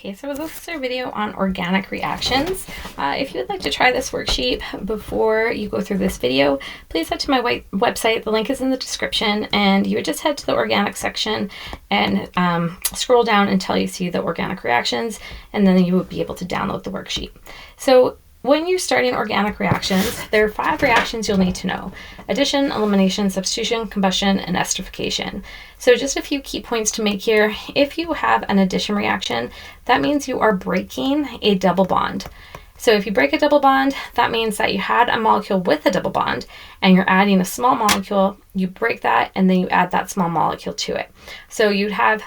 Okay, so this is our video on organic reactions. If you would like to try this worksheet before you go through this video, please head to my website. The link is in the description, and you would just head to the organic section and scroll down until you see the organic reactions, and then you would be able to download the worksheet. So when you're starting organic reactions, there are 5 reactions you'll need to know: addition, elimination, substitution, combustion, and esterification. So just a few key points to make here. If you have an addition reaction, that means you are breaking a double bond. So if you break a double bond, that means that you had a molecule with a double bond and you're adding a small molecule, you break that, and then you add that small molecule to it. So you'd have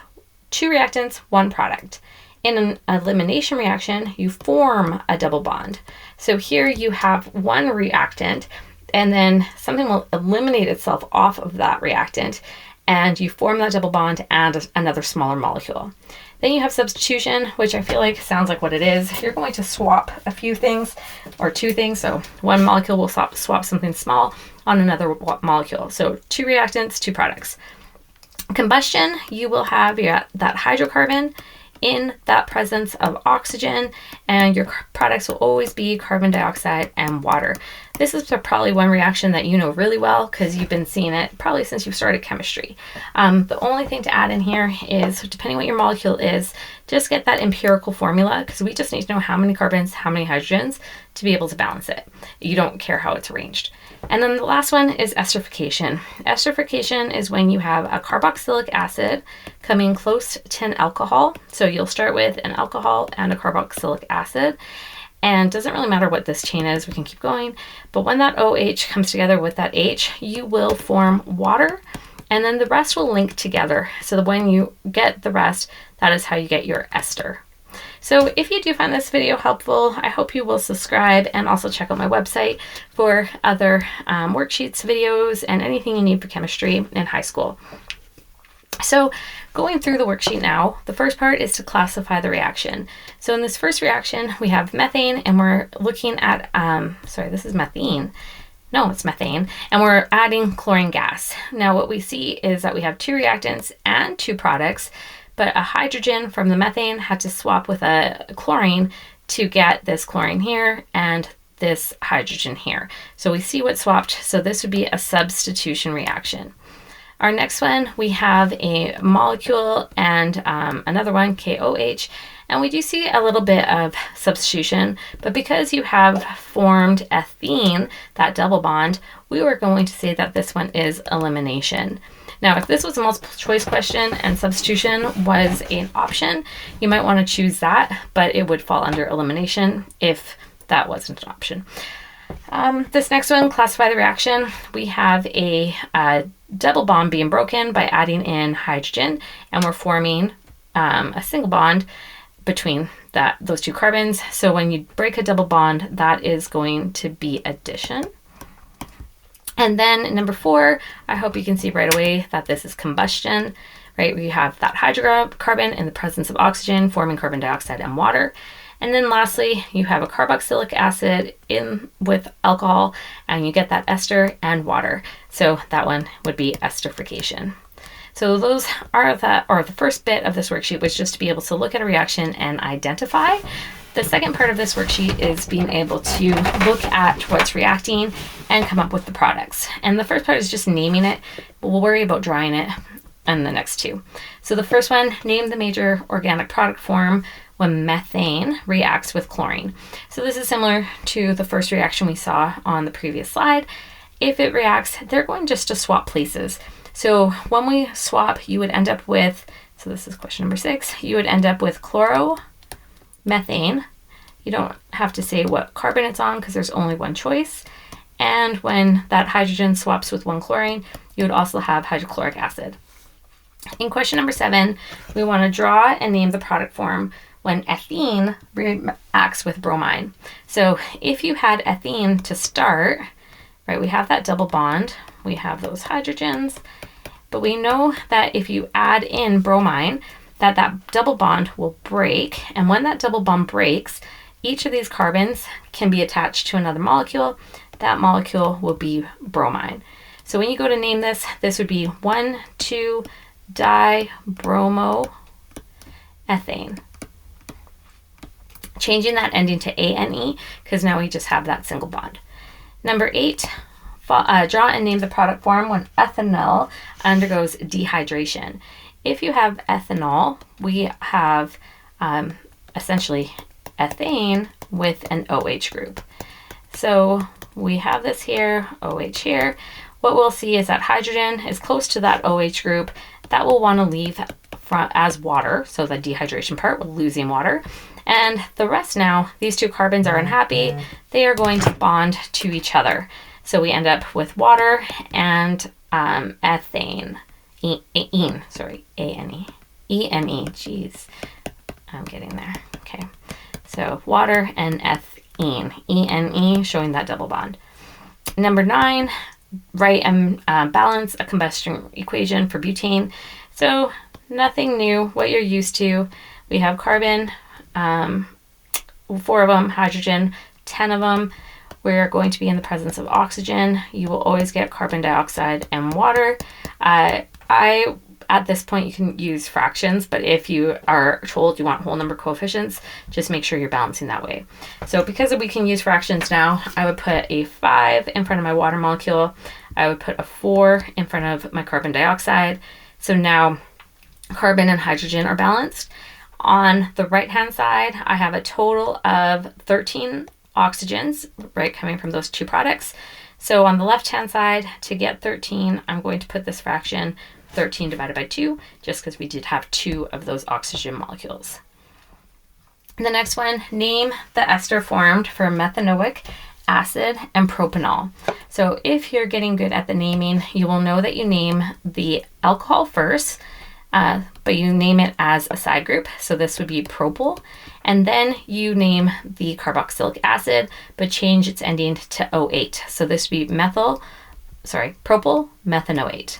2 reactants, 1 product. In an elimination reaction, you form a double bond. So here you have 1 reactant, and then something will eliminate itself off of that reactant, and you form that double bond and another smaller molecule. Then you have substitution, which I feel like sounds like what it is. You're going to swap a few things or 2 things. So 1 molecule will swap something small on another molecule. So 2 reactants, 2 products. Combustion, you will have that hydrocarbon in that presence of oxygen, and your products will always be carbon dioxide and water. This is probably one reaction that you know really well because you've been seeing it probably since you've started chemistry. The only thing to add in here is, depending what your molecule is, just get that empirical formula, because we just need to know how many carbons, how many hydrogens to be able to balance it. You don't care how it's arranged. And then the last one is esterification. Esterification is when you have a carboxylic acid coming close to an alcohol. So you'll start with an alcohol and a carboxylic acid. And it doesn't really matter what this chain is, we can keep going. But when that OH comes together with that H, you will form water, and then the rest will link together. So that when you get the rest, that is how you get your ester. So if you do find this video helpful, I hope you will subscribe and also check out my website for other worksheets, videos, and anything you need for chemistry in high school. So going through the worksheet now, the first part is to classify the reaction. So in this first reaction, we have methane, and we're looking at, this is methane. No, it's methane, and we're adding chlorine gas. Now what we see is that we have 2 reactants and 2 products, but a hydrogen from the methane had to swap with a chlorine to get this chlorine here and this hydrogen here. So we see what swapped, so this would be a substitution reaction. Our next one, we have a molecule and another one, KOH, and we do see a little bit of substitution, but because you have formed ethene, that double bond, we were going to say that this one is elimination. Now, if this was a multiple choice question and substitution was an option, you might want to choose that, but it would fall under elimination if that wasn't an option. This next one, classify the reaction. We have a double bond being broken by adding in hydrogen, and we're forming a single bond between those 2 carbons. So when you break a double bond, that is going to be addition. And then number 4, I hope you can see right away that this is combustion, right? We have that hydrocarbon in the presence of oxygen forming carbon dioxide and water. And then lastly, you have a carboxylic acid in with alcohol, and you get that ester and water. So that one would be esterification. So those are the first bit of this worksheet was just to be able to look at a reaction and identify. The second part of this worksheet is being able to look at what's reacting and come up with the products. And the first part is just naming it, but we'll worry about drawing it in the next 2. So the first one, name the major organic product form when methane reacts with chlorine. So this is similar to the first reaction we saw on the previous slide. If it reacts, they're going just to swap places. So when we swap, you would end up with, so this is question number 6, you would end up with chloromethane. You don't have to say what carbon it's on because there's only one choice. And when that hydrogen swaps with 1 chlorine, you would also have hydrochloric acid. In question number 7, we want to draw and name the product form when ethene reacts with bromine. So if you had ethene to start, right, we have that double bond, we have those hydrogens, but we know that if you add in bromine, that double bond will break, and when that double bond breaks, each of these carbons can be attached to another molecule. That molecule will be bromine. So when you go to name this, this would be 1,2-dibromoethane. changing that ending to ANE because now we just have that single bond. Number 8, draw and name the product form when ethanol undergoes dehydration. If you have ethanol, we have essentially ethane with an OH group. So we have this here, OH here. What we'll see is that hydrogen is close to that OH group. That will want to leave as water, so the dehydration part will losing water. And the rest now, these two carbons are unhappy. They are going to bond to each other. So we end up with water and ethane. ANE. ENE, geez. I'm getting there. Okay. So water and ethene. ENE, showing that double bond. Number 9, write and balance a combustion equation for butane. So nothing new, what you're used to. We have carbon, 4 of them, hydrogen, 10 of them. We're going to be in the presence of oxygen. You will always get carbon dioxide and water. At this point, you can use fractions, but if you are told you want whole number coefficients, just make sure you're balancing that way. So because we can use fractions now, I would put a 5 in front of my water molecule. I would put a 4 in front of my carbon dioxide. So now carbon and hydrogen are balanced. On the right-hand side, I have a total of 13 oxygens, right, coming from those two products. So on the left-hand side, to get 13, I'm going to put this fraction 13 divided by 2, just because we did have 2 of those oxygen molecules. The next one, name the ester formed for methanoic acid and propanol. So if you're getting good at the naming, you will know that you name the alcohol first, but you name it as a side group. So this would be propyl. And then you name the carboxylic acid, but change its ending to O8. So this would be propyl methanoate.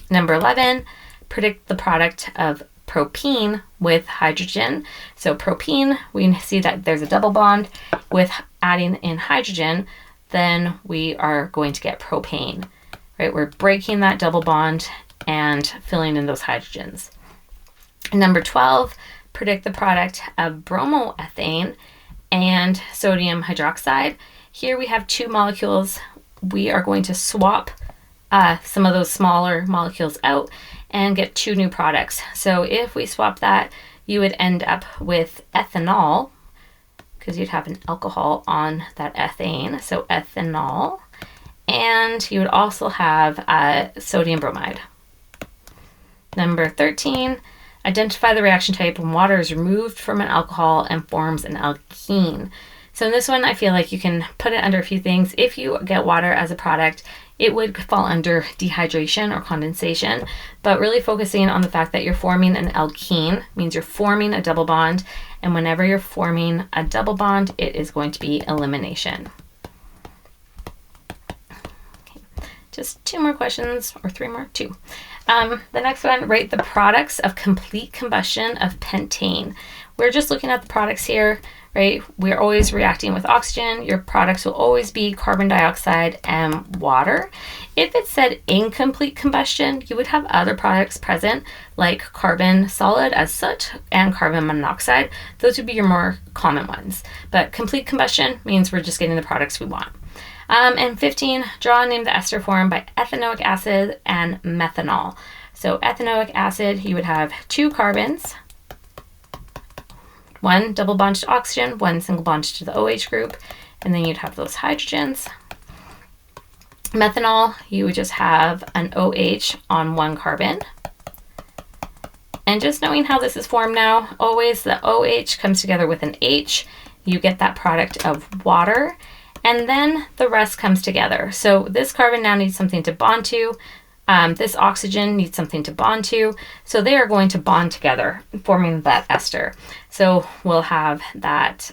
Number 11, predict the product of propene with hydrogen. So propene, we see that there's a double bond. With adding in hydrogen, then we are going to get propane, right? We're breaking that double bond and filling in those hydrogens. Number 12, predict the product of bromoethane and sodium hydroxide. Here we have 2 molecules. We are going to swap some of those smaller molecules out and get 2 new products. So if we swap that, you would end up with ethanol, because you'd have an alcohol on that ethane, so ethanol, and you would also have sodium bromide. Number 13, identify the reaction type when water is removed from an alcohol and forms an alkene. So in this one, I feel like you can put it under a few things. If you get water as a product, it would fall under dehydration or condensation, but really focusing on the fact that you're forming an alkene means you're forming a double bond, and whenever you're forming a double bond, it is going to be elimination. Okay. Just 2 more questions, or 3 more, 2. The next one, write the products of complete combustion of pentane. We're just looking at the products here, right? We're always reacting with oxygen. Your products will always be carbon dioxide and water. If it said incomplete combustion, you would have other products present like carbon solid as soot and carbon monoxide. Those would be your more common ones. But complete combustion means we're just getting the products we want. And 15, draw and name the ester formed by ethanoic acid and methanol. So ethanoic acid, you would have 2 carbons, 1 double bond to oxygen, 1 single bond to the OH group, and then you'd have those hydrogens. Methanol, you would just have an OH on 1 carbon. And just knowing how this is formed now, always the OH comes together with an H. You get that product of water, and then the rest comes together. So this carbon now needs something to bond to. This oxygen needs something to bond to. So they are going to bond together, forming that ester. So we'll have that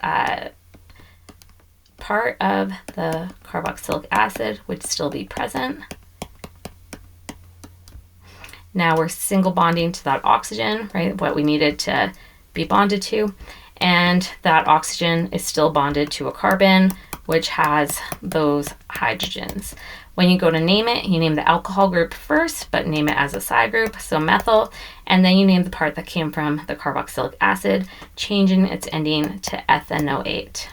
part of the carboxylic acid would still be present. Now we're single bonding to that oxygen, right? What we needed to be bonded to. And that oxygen is still bonded to a carbon, which has those hydrogens. When you go to name it, you name the alcohol group first, but name it as a side group, so methyl, and then you name the part that came from the carboxylic acid, changing its ending to ethanoate.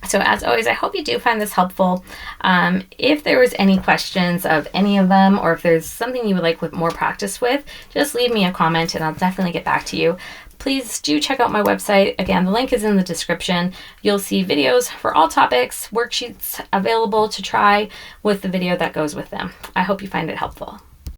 So as always, I hope you do find this helpful. If there was any questions of any of them, or if there's something you would like with more practice with, just leave me a comment and I'll definitely get back to you. Please do check out my website. Again, the link is in the description. You'll see videos for all topics, worksheets available to try with the video that goes with them. I hope you find it helpful.